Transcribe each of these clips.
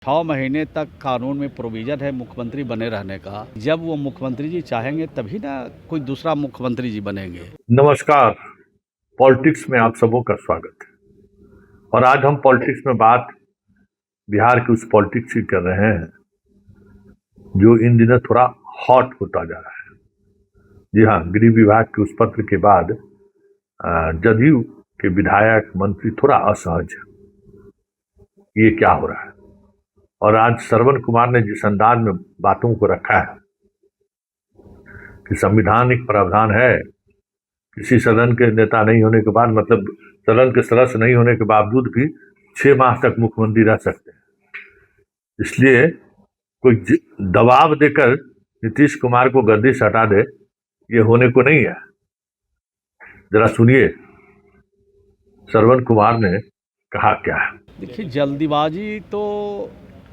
6 महीने तक कानून में प्रोविज़न है मुख्यमंत्री बने रहने का। जब वो मुख्यमंत्री जी चाहेंगे तभी ना कोई दूसरा मुख्यमंत्री जी बनेंगे। नमस्कार। पॉलिटिक्स में आप सबों का स्वागत है। और आज हम पॉलिटिक्स में बात बिहार की उस पॉलिटिक्स की कर रहे हैं जो इन दिनों थोड़ा हॉट होता जा रहा है। जी हाँ, गृह विभाग के उस पत्र के बाद जदयू के विधायक मंत्री थोड़ा असहज है, ये क्या हो रहा है। और आज श्रवण कुमार ने जिस अंदाज में बातों को रखा है कि संवैधानिक प्रावधान है, किसी सदन के नेता नहीं होने के बाद, मतलब सदन के सदस्य नहीं होने के बावजूद भी 6 माह तक मुख्यमंत्री रह सकते हैं। इसलिए कोई दबाव देकर नीतीश कुमार को गद्दी से हटा दे, ये होने को नहीं है। जरा सुनिए श्रवण कुमार ने कहा क्या है। देखिए, जल्दीबाजी तो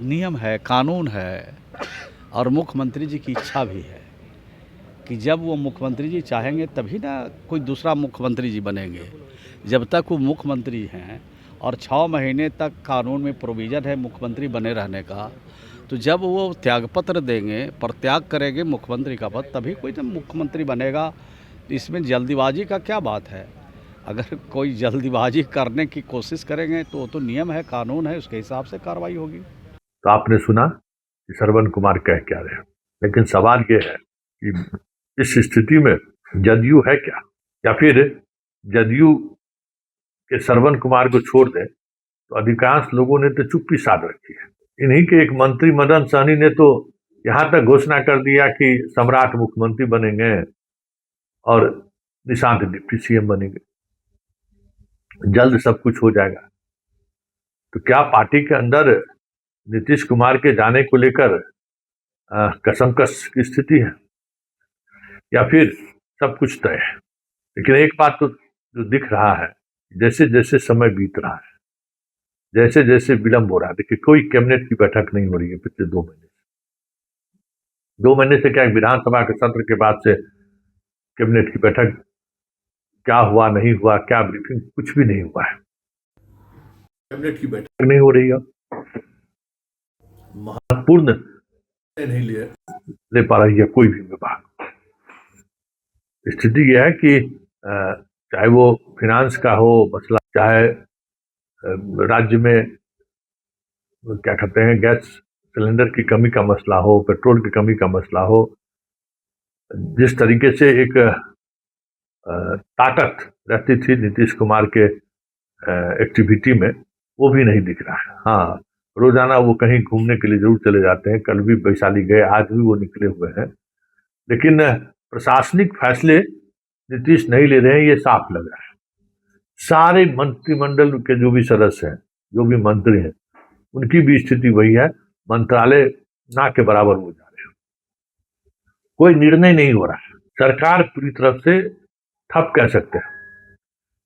नियम है, कानून है और मुख्यमंत्री जी की इच्छा भी है कि जब वो मुख्यमंत्री जी चाहेंगे तभी ना कोई दूसरा मुख्यमंत्री जी बनेंगे। जब तक वो मुख्यमंत्री हैं और 6 महीने तक कानून में प्रोविज़न है मुख्यमंत्री बने रहने का, तो जब वो त्यागपत्र देंगे, परित्याग करेंगे मुख्यमंत्री का पद, तभी कोई ना मुख्यमंत्री बनेगा। इसमें जल्दीबाजी का क्या बात है? अगर कोई जल्दीबाजी करने की कोशिश करेंगे तो वो तो नियम है, कानून है, उसके हिसाब से कार्रवाई होगी। तो आपने सुना कि श्रवण कुमार कह क्या रहे हैं, लेकिन सवाल ये है कि इस स्थिति में जदयू है क्या, या फिर जदयू के श्रवण कुमार को छोड़ दें तो अधिकांश लोगों ने तो चुप्पी साध रखी है। इन्हीं के एक मंत्री मदन सहनी ने तो यहां तक घोषणा कर दिया कि सम्राट मुख्यमंत्री बनेंगे और निशांत डिप्टी सीएम बनेंगे, जल्द सब कुछ हो जाएगा। तो क्या पार्टी के अंदर नीतीश कुमार के जाने को लेकर कसमकस की स्थिति है, या फिर सब कुछ तय है? लेकिन एक बात तो जो दिख रहा है, जैसे जैसे समय बीत रहा है, जैसे जैसे विलंब हो रहा है, देखिए कोई कैबिनेट की बैठक नहीं हो रही है पिछले 2 महीने से। 2 महीने से क्या, विधानसभा के सत्र के बाद से कैबिनेट की बैठक क्या हुआ नहीं हुआ, क्या ब्रीफिंग, कुछ भी नहीं हुआ है। कैबिनेट की बैठक नहीं हो रही है, महत्वपूर्ण नहीं ले पा रही है कोई भी विभाग। स्थिति यह है कि चाहे वो फिनांस का हो मसला, चाहे राज्य में क्या कहते हैं गैस सिलेंडर की कमी का मसला हो, पेट्रोल की कमी का मसला हो, जिस तरीके से एक ताकत रहती थी नीतीश कुमार के एक्टिविटी में, वो भी नहीं दिख रहा है। हाँ, रोजाना वो कहीं घूमने के लिए जरूर चले जाते हैं, कल भी वैशाली गए, आज भी वो निकले हुए हैं, लेकिन प्रशासनिक फैसले नीतीश नहीं ले रहे हैं, ये साफ लग रहा है। सारे मंत्रिमंडल के जो भी सदस्य हैं, जो भी मंत्री हैं, उनकी भी स्थिति वही है, मंत्रालय ना के बराबर हो जा रहे हैं, कोई निर्णय नहीं हो रहा है। सरकार पूरी तरफ से ठप कह सकते हैं।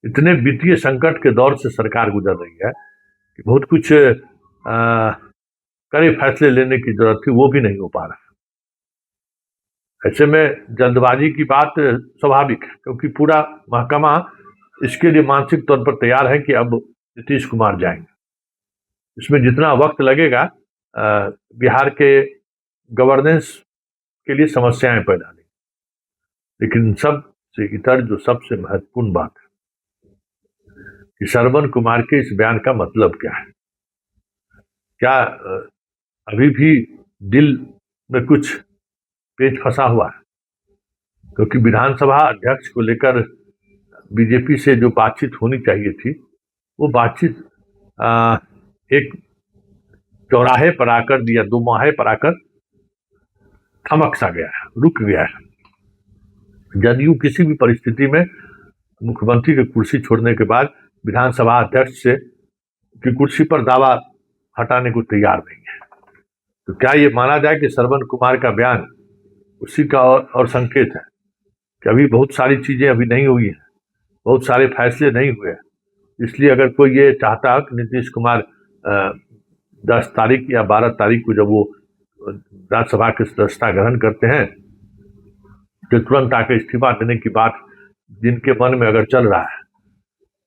इतने वित्तीय संकट के दौर से सरकार गुजर रही है कि बहुत कुछ कड़े फैसले लेने की जरूरत थी, वो भी नहीं हो पा रहा। ऐसे में जल्दबाजी की बात स्वाभाविक है, क्योंकि पूरा महकमा इसके लिए मानसिक तौर पर तैयार है कि अब नीतीश कुमार जाएंगे। इसमें जितना वक्त लगेगा, बिहार के गवर्नेंस के लिए समस्याएं पैदा नहीं, लेकिन सबसे इतर जो सबसे महत्वपूर्ण बात है कि श्रवण कुमार के इस बयान का मतलब क्या है। क्या अभी भी दिल में कुछ पेच फंसा हुआ है? क्योंकि विधानसभा अध्यक्ष को लेकर बीजेपी से जो बातचीत होनी चाहिए थी, वो बातचीत एक चौराहे पर आकर या 2 माहे पर आकर थमक सा गया है, रुक गया है। जदयू किसी भी परिस्थिति में मुख्यमंत्री की कुर्सी छोड़ने के बाद विधानसभा अध्यक्ष से की कुर्सी पर दावा हटाने को तैयार नहीं है। तो क्या ये माना जाए कि श्रवण कुमार का बयान उसी का और संकेत है कि अभी बहुत सारी चीजें अभी नहीं हुई हैं, बहुत सारे फैसले नहीं हुए, इसलिए अगर कोई ये चाहता कि नीतीश कुमार 10 तारीख या 12 तारीख को जब वो राज्यसभा की सदस्यता ग्रहण करते हैं, तो तुरंत आकर इस्तीफा देने की बात जिनके मन में अगर चल रहा है,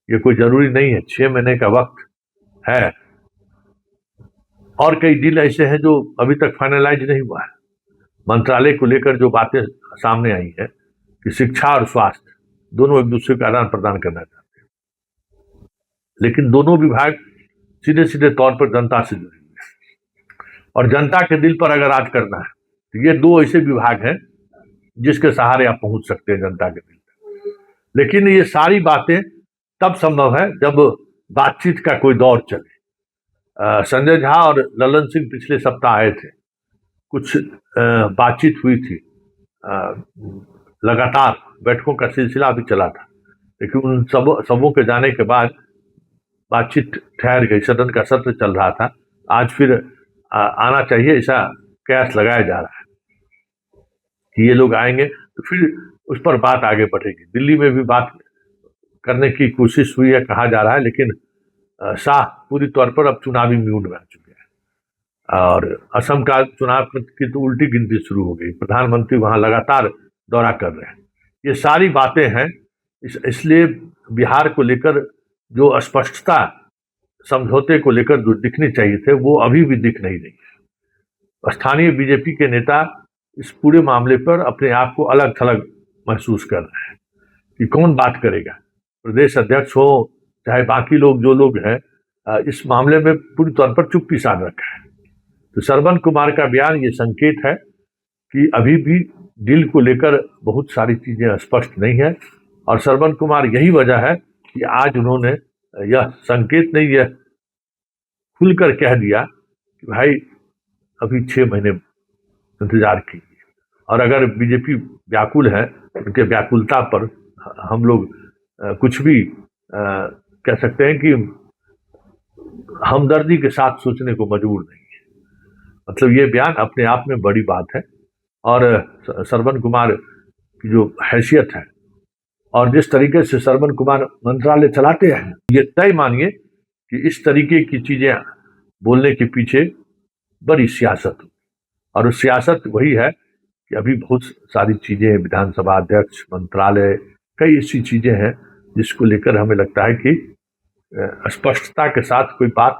ये कोई जरूरी नहीं है। 6 महीने का वक्त है, और कई डील ऐसे हैं जो अभी तक फाइनलाइज नहीं हुआ है। मंत्रालय को लेकर जो बातें सामने आई हैं कि शिक्षा और स्वास्थ्य दोनों एक दूसरे का आदान प्रदान करना चाहते हैं, लेकिन दोनों विभाग सीधे सीधे तौर पर जनता से जुड़े हुए हैं और जनता के दिल पर अगर राज करना है तो ये दो ऐसे विभाग हैं जिसके सहारे आप पहुंच सकते हैं जनता के दिल तक। लेकिन ये सारी बातें तब संभव है जब बातचीत का कोई दौर चले। संजय झा और ललन सिंह पिछले सप्ताह आए थे, कुछ बातचीत हुई थी, लगातार बैठकों का सिलसिला भी चला था, लेकिन उन सबों के जाने के बाद बातचीत ठहर गई, सदन का सत्र चल रहा था। आज फिर आना चाहिए ऐसा कयास लगाया जा रहा है कि ये लोग आएंगे तो फिर उस पर बात आगे बढ़ेगी। दिल्ली में भी बात करने की कोशिश हुई है कहा जा रहा है, लेकिन शाह पूरी तौर पर अब चुनावी मूड में आ चुके हैं और असम का चुनाव की तो उल्टी गिनती शुरू हो गई। प्रधानमंत्री वहां लगातार दौरा कर रहे हैं। ये सारी बातें हैं, इसलिए बिहार को लेकर जो स्पष्टता समझौते को लेकर जो दिखनी चाहिए थे वो अभी भी दिख नहीं रही है। स्थानीय बीजेपी के नेता इस पूरे मामले पर अपने आप को अलग थलग महसूस कर रहे हैं कि कौन बात करेगा। प्रदेश अध्यक्ष हो चाहे बाकी लोग जो लोग हैं, इस मामले में पूरी तौर पर चुप्पी साध रखा है। तो श्रवण कुमार का बयान ये संकेत है कि अभी भी डील को लेकर बहुत सारी चीजें स्पष्ट नहीं है और श्रवण कुमार यही वजह है कि आज उन्होंने यह संकेत नहीं, यह खुलकर कह दिया कि भाई अभी 6 महीने इंतजार कीजिए। और अगर बीजेपी व्याकुल है, उनके व्याकुलता पर हम लोग कुछ भी कह सकते हैं कि हमदर्दी के साथ सोचने को मजबूर नहीं है। मतलब ये बयान अपने आप में बड़ी बात है और श्रवण कुमार की जो हैसियत है और जिस तरीके से श्रवण कुमार मंत्रालय चलाते हैं, ये तय मानिए कि इस तरीके की चीजें बोलने के पीछे बड़ी सियासत हो। और उस सियासत वही है कि अभी बहुत सारी चीजें, विधानसभा अध्यक्ष, मंत्रालय, कई ऐसी चीजें हैं जिसको लेकर हमें लगता है कि स्पष्टता के साथ कोई बात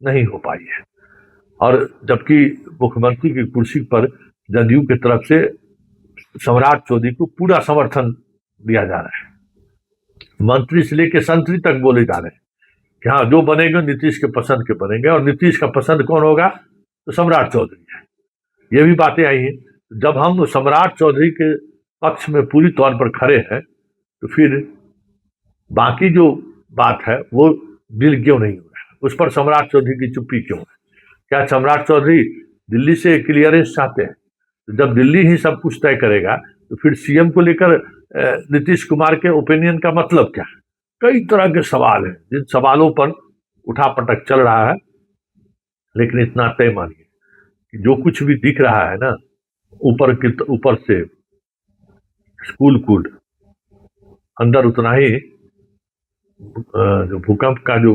नहीं हो पाई है। और जबकि मुख्यमंत्री की कुर्सी पर जदयू की तरफ से सम्राट चौधरी को पूरा समर्थन दिया जा रहा है, मंत्री से लेकर संतरी तक बोले जा रहे हैं कि हाँ जो बनेंगे नीतीश के पसंद के बनेंगे और नीतीश का पसंद कौन होगा तो सम्राट चौधरी है। ये भी बातें आई हैं। जब हम सम्राट चौधरी के पक्ष में पूरी तौर पर खड़े हैं तो फिर बाकी जो बात है वो डील क्यों नहीं हो रहा है, उस पर सम्राट चौधरी की चुप्पी क्यों है? क्या सम्राट चौधरी दिल्ली से क्लियरेंस चाहते हैं? तो जब दिल्ली ही सब कुछ तय करेगा तो फिर सीएम को लेकर नीतीश कुमार के ओपिनियन का मतलब क्या है? कई तरह के सवाल हैं जिन सवालों पर उठापटक चल रहा है। लेकिन इतना तय मानिए कि जो कुछ भी दिख रहा है ना, ऊपर से स्कूल कूड, अंदर उतना ही जो भूकंप का जो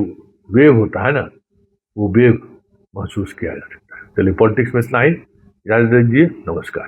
वेव होता है ना, वो वेव महसूस किया जा सकता है। चलिए, पॉलिटिक्स में इतना ही। इजाजत दीजिए, नमस्कार।